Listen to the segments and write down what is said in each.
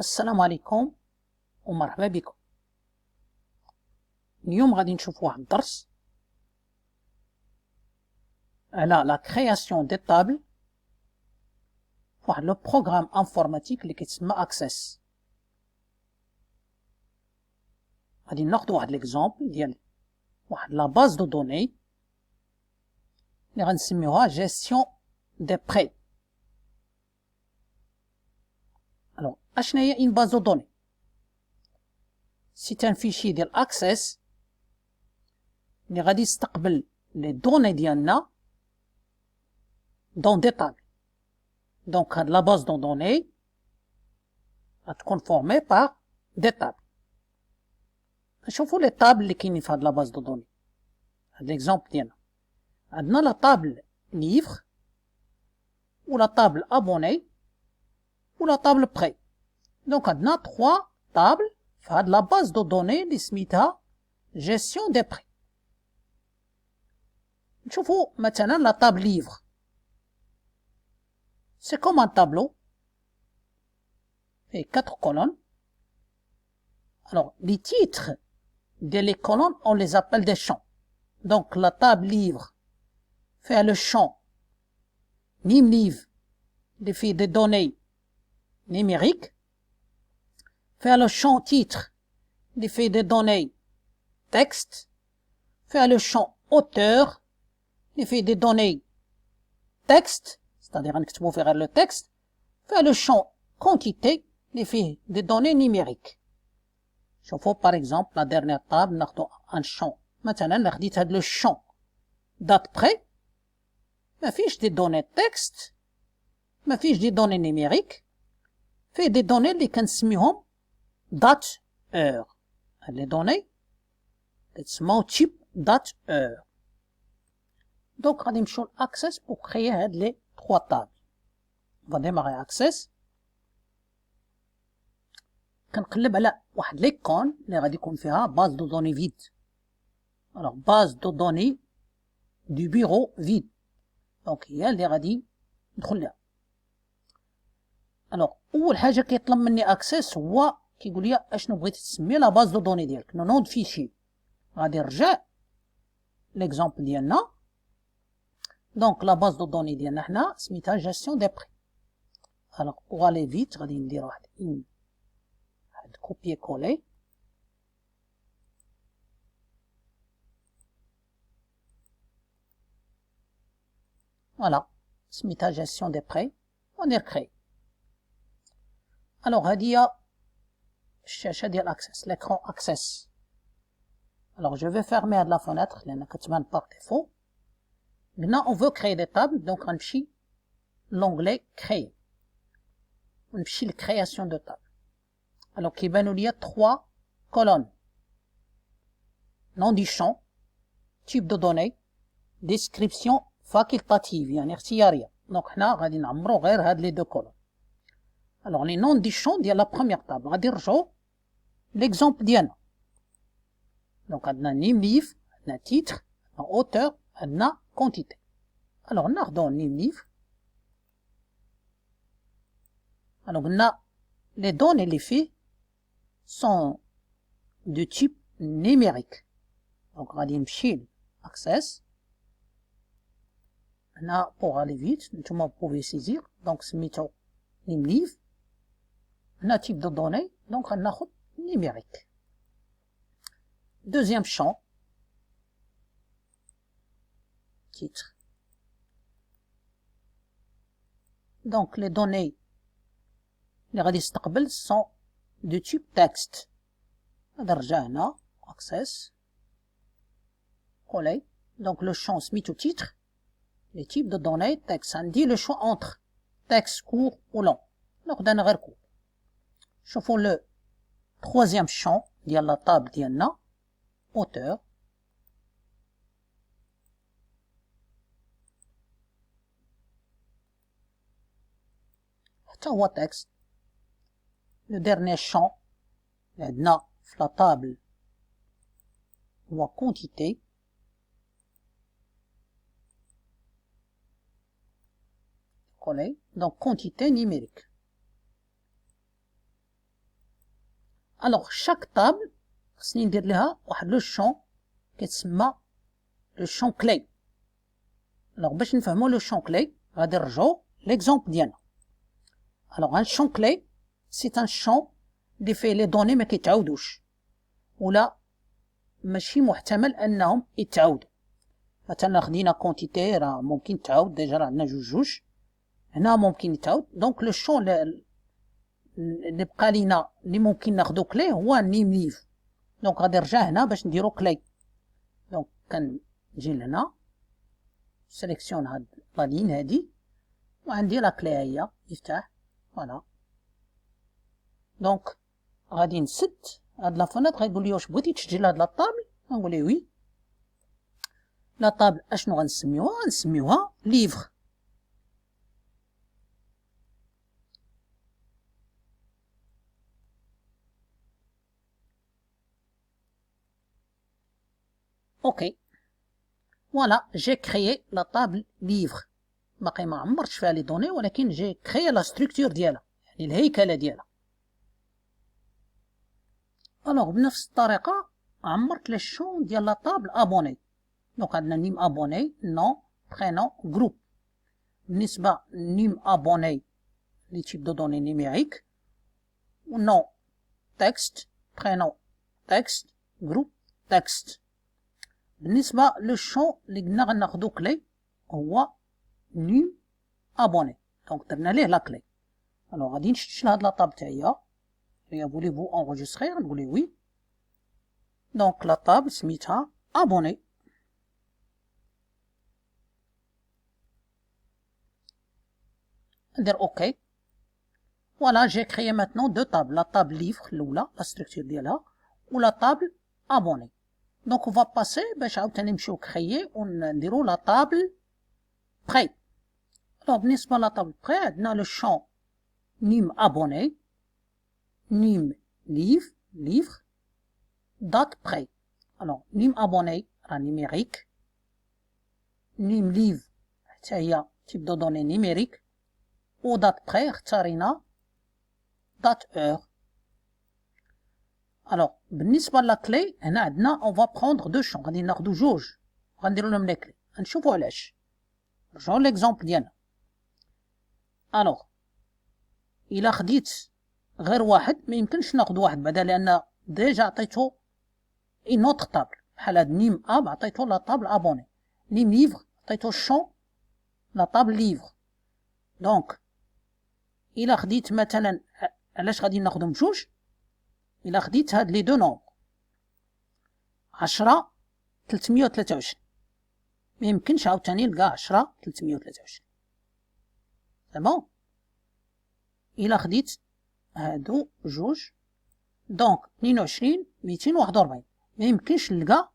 السلام عليكم ومرحبا بكم. اليوم غادي نشوف واحد الدرس على لا كرياسيون دي طابل واحد لو بروغرام انفورماتيك اللي كيتسمى اكسس. غادي ناخدو واحد ليكزامبل ديال واحد لا باز دو دوني اللي غنسميوها جيستيون دي بري. الوغ اشنا هي اون باز دو دوني؟ سي ان فيشي ديال اكسس اللي غادي يستقبل لي دوني ديالنا دون دي طابل. دونك هاد لا باز دو دوني غتكون فورمي بار دي طابل. نشوفو لي طابل اللي كاينين في هاد لا باز دو دوني. هاد ليكزامبل ديالنا عندنا لا طابل ليفر و لا طابل ابوني و لا طابل بري. دونك عندنا 3 طابل في هاد لا باز دو دوني اللي سميتها جيستيون دي بري. نشوفو مثلا لا طابل ليفر. C'est comme un tableau et 4 colonnes. Alors, les titres des colonnes, on les appelle des champs. Donc, la table livre fait le champ nim livre fait des données numériques, fait le champ titre fait des données texte, fait le champ auteur fait des données texte, c'est-à-dire نكتبو فيه غير le texte, fait le champ quantité اللي فيه des données numériques. شوفوا par exemple la dernière table ناخدو un champ. مثلا خديت هاد le champ date près ما فيش des données texte ما فيش des données numériques, فيه des données اللي كنسميهم date heure. هاد les données كتسماو type date heure. Donc غادي نمشيو l'access pour créer هاد les 3 tables. On va démarrer access. كنقلب على واحد ليكون اللي غادي يكون فيها باز دو دوني فيد. alors باز دو دوني دو بيرو فيد. دونك هي اللي غادي ندخل لها. alors اول حاجه كيطلب مني اكسس هو كيقول لي اشنو بغيتي تسمي لا باز دو دوني ديالك. نو نود فيشي. غادي نرجع ليكزامبل ديالنا. دونك لا باز دو دوني ديالنا حنا سميتها جيستيون دي بري. alors pour aller vite غادي ندير واحد copier-coller. Voilà, سميتها gestion des prêts. On est créé. Alors هذه هي الشاشة ديال access, l'écran access. Alors je vais fermer la fenêtre لأن كتبان par défaut. Maintenant on veut créer des tables, donc غنمشي l'onglet créer. ونمشي لcréation de table. Alors كيبانوا ليا 3 colonnes. Nom du champ, type de données, description facultative يعني اختيارية. دونك حنا غادي نعمرو غير هاد لي 2 colonnes. Alors les noms du champ ديال la première table غادي نرجعو l'exemple ديالنا. دونك عندنا name livre, عندنا titre, عندنا auteur, عندنا quantité. Alors ناخدو name livre. Alors قلنا les données اللي فيه sont de type numérique. Donc غادي نمشي access. هنا pour aller vite نتوما pouvez saisir. donc سميتو name livre. هنا type de données donc غناخد numérique. Deuxième champ, titre. Donc les données اللي غادي يستقبل sont de type texte. غادي نرجع هنا access coller. donc le champ سميتو titre. les types de données texte عندي le choix entre texte court ou long. ناخد انا غير court. شوفوا le troisième champ ديال la table ديالنا auteur. حتى هو texte. le dernier champ اللي عندنا في la table هو quantité. coller. donc quantité numérique. الوغ شاك طابل خصني ندير لها واحد لو شون كيتسمى لو شون كلي. الوغ باش نفهمو لو شون كلي غادي نرجعو ليكزومبل ديالنا. الوغ هاد الشون كلي سي ان شون اللي فيه لي دوني ما كيتعاودوش ولا ماشي محتمل انهم يتعاودوا. مثلا خدينا كونتيتي راه ممكن تعاود، ديجا راه عندنا جوج هنا ممكن يتعاود. دونك لو شون اللي بقى لينا اللي ممكن ناخدو كلي هو نيم ليف. دونك غادي نرجع هنا باش نديرو كلي. دونك كنجي لهنا سيليكسيون هاد لا لين هادي وعندي لا كلي هي يفتح فوالا. دونك غادي نسد هاد لا فونيتر. غيقول لي واش بغيتي تسجل هاد لا طابل؟ غنقول ليه وي. لا طابل اشنو غنسميوها؟ غنسميوها ليفر. اوكي فوالا جي كريي لا طابل ليفر. باقي ما عمرتش فيها لي دوني ولكن جي كريي لا ستركتور ديالها يعني الهيكله ديالها. الوغ بنفس الطريقه عمرت لي شون ديال لا طابل ابوني. دونك عندنا نيم ابوني نو برينون جروب. بالنسبه نيم ابوني لي تيب دو دوني نيميريك نو تكست برينون تكست جروب تكست. بالنسبه لو شون اللي قلنا غناخدو كلي هو نيم ابوني. دونك درنا ليه لا كلي. الوغ غادي نشتغل هاد لا طابل تاعي هي voulez-vous enregistrer نقول ليه وي. دونك لا طابل سميتها ابوني. ندير اوكي. فوالا جي كريي ماتنون دو طابل، لا طابل ليفر الاولى لا ستركتور ديالها ولا طابل ابوني. دونك on va passer باش عاوتاني نمشيو كريي ونديرو لا طابل بري. الوغ بالنسبه لا طابل بري عندنا لو شون نيم ابوني نيم livre date prêt. Alors نيم ابوني راه نيميريك، نيم ليف حتى هي تيب دو دوني نيميريك، و دات بري اختارينا دات اور. الوغ بالنسبه لا كلي هنا عندنا اون فا بروندر دو شون، غادي ناخدو جوج غنديرو لهم لي كلي. غنشوفو علاش. نرجعو ليكزومبل ديالنا. الوغ الا خديت غير واحد ما يمكنش ناخد واحد بعدا لان ديجا عطيتو اون اوتر طابل. بحال هاد نيم اب عطيتو لا طابل ابوني، نيم ليفر عطيتو الشون لا طابل ليفر. دونك الا خديت مثلا علاش غادي ناخدهم بجوج؟ الا خديت هاد لي دو نومبر 10 323 ما يمكنش عاوتاني نلقى 10 323. تمام. الا خديت هادو جوج دونك 22 241 ما يمكنش نلقى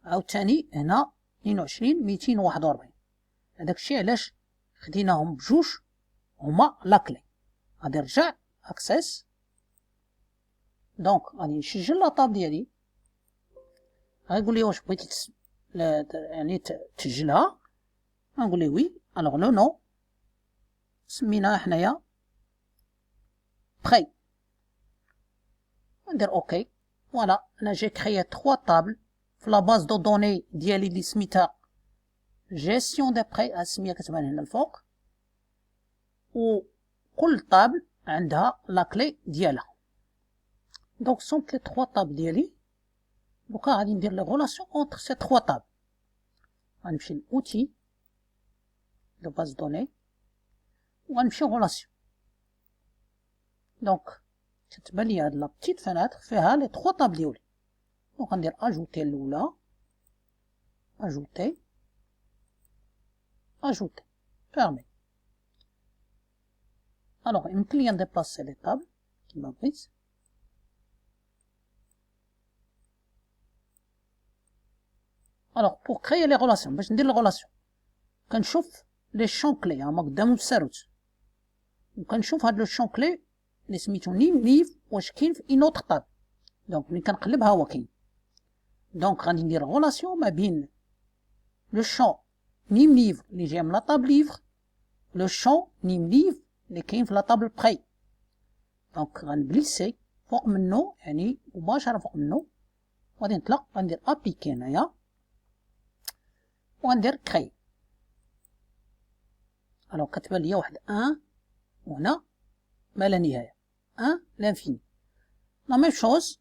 عاوتاني هنا 22 241. هذاك الشيء علاش خديناهم بجوج هما لاكلي. غادي نرجع اكسس. دونك غادي نسجل لا طاب ديالي. غايقول لي واش بغيتي يعني تسجلها؟ غنقول ليه وي. الوغ لو نو سميناها حنايا بري. ندير اوكي. فوالا انا جي كريي 3 طابل في لا باز دو دوني ديالي اللي سميتها جيستيون دي بري. السميه كتبان هنا الفوق، و كل طابل عندها لا كلي ديالها. دونك صونت لي 3 طابل ديالي. دوكا غادي ندير لي غولاسيون اونتر سي 3 طابل. غنمشي لاوتي دو باز دوني وغنمشي غولاسيون. دونك كتبان لي هاد لا بتيت فناتر فيها لي 3 طابل ديالي. دونك غندير اجوتي الاولى، اجوتي فيرمي. الوغ يمكن لي نديبلاسي لي طابل كيما بغيت. الوغ بور كريي لي غولاسيون باش ندير لي غولاسيون كنشوف لي شون كلي هما قدامهم الساروت، وكنشوف هاد لو شون كلي اللي سميتو نيم ليف واش كاين في اون اوتر طابل. دونك ملي كنقلب ها هو كاين. دونك غادي ندير غولاسيون ما بين لو شون نيم ليف اللي جاي من لا طابل ليفر لو شون نيم ليف اللي كاين في لا طابل بري. دونك غنبليسي فوق منه يعني مباشرة فوق منه وغادي نطلق غندير ابليكي هنايا وغندير كري. الوغ كتبان ليا واحد ان وهنا ما لا نهاية ان لانفيني. لا ميم شوز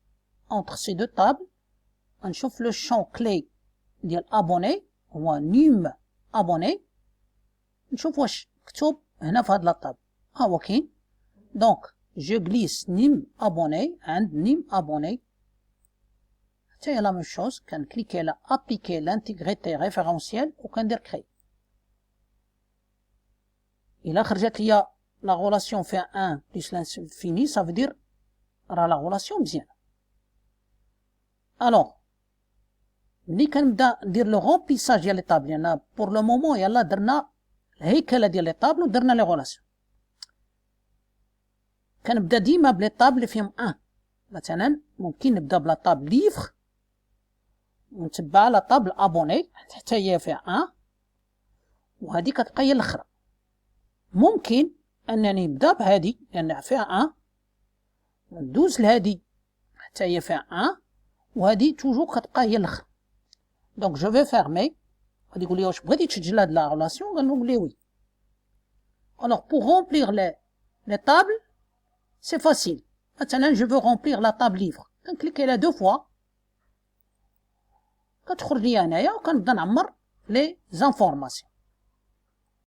اونتر سي دو طابل غنشوف لو شون كلي ديال ابوني هو نيم ابوني نشوف واش مكتوب هنا في هاد لا طابل ها هو كاين. دونك جو غليس نيم ابوني عند نيم ابوني حتى هي لا ميم شوز كنكليكي على ابليكي لانتيغريتي ريفيرونسيال وكندير كري. إلا خرجت ليا لا غولاسيون فيها ان بليس لانفيني صافي دير راه لا غولاسيون مزيانة. الوغ ملي كنبدا ندير لو رومبليساج ديال لي طابل لأن بور لو مومون يلاه درنا الهيكلة ديال لي طابل ودرنا لي غولاسيون كنبدا ديما بلي طابل اللي فيهم ان. مثلا ممكن نبدا بلا طابل ليفر ونتبع لا طابل ابوني حتى هي فيها ان وهادي كتبقى هي الاخرى. ممكن انني نبدا بهادي لان فيها ان وندوز لهادي حتى هي فيها ان وهادي توجور كتبقى هي الاخرى. دونك جو في فيرمي غادي يقول لي واش بغيتي تسجل هاد لا غولاسيون غنقول ليه وي. الوغ بور رومبليغ لي طابل سي فاسيل. مثلا جو فو رومبليغ لا طابل ليفر كنكليكي عليها دو فوا كتخرج ليا هنايا وكنبدا نعمر لي زانفورماسيون.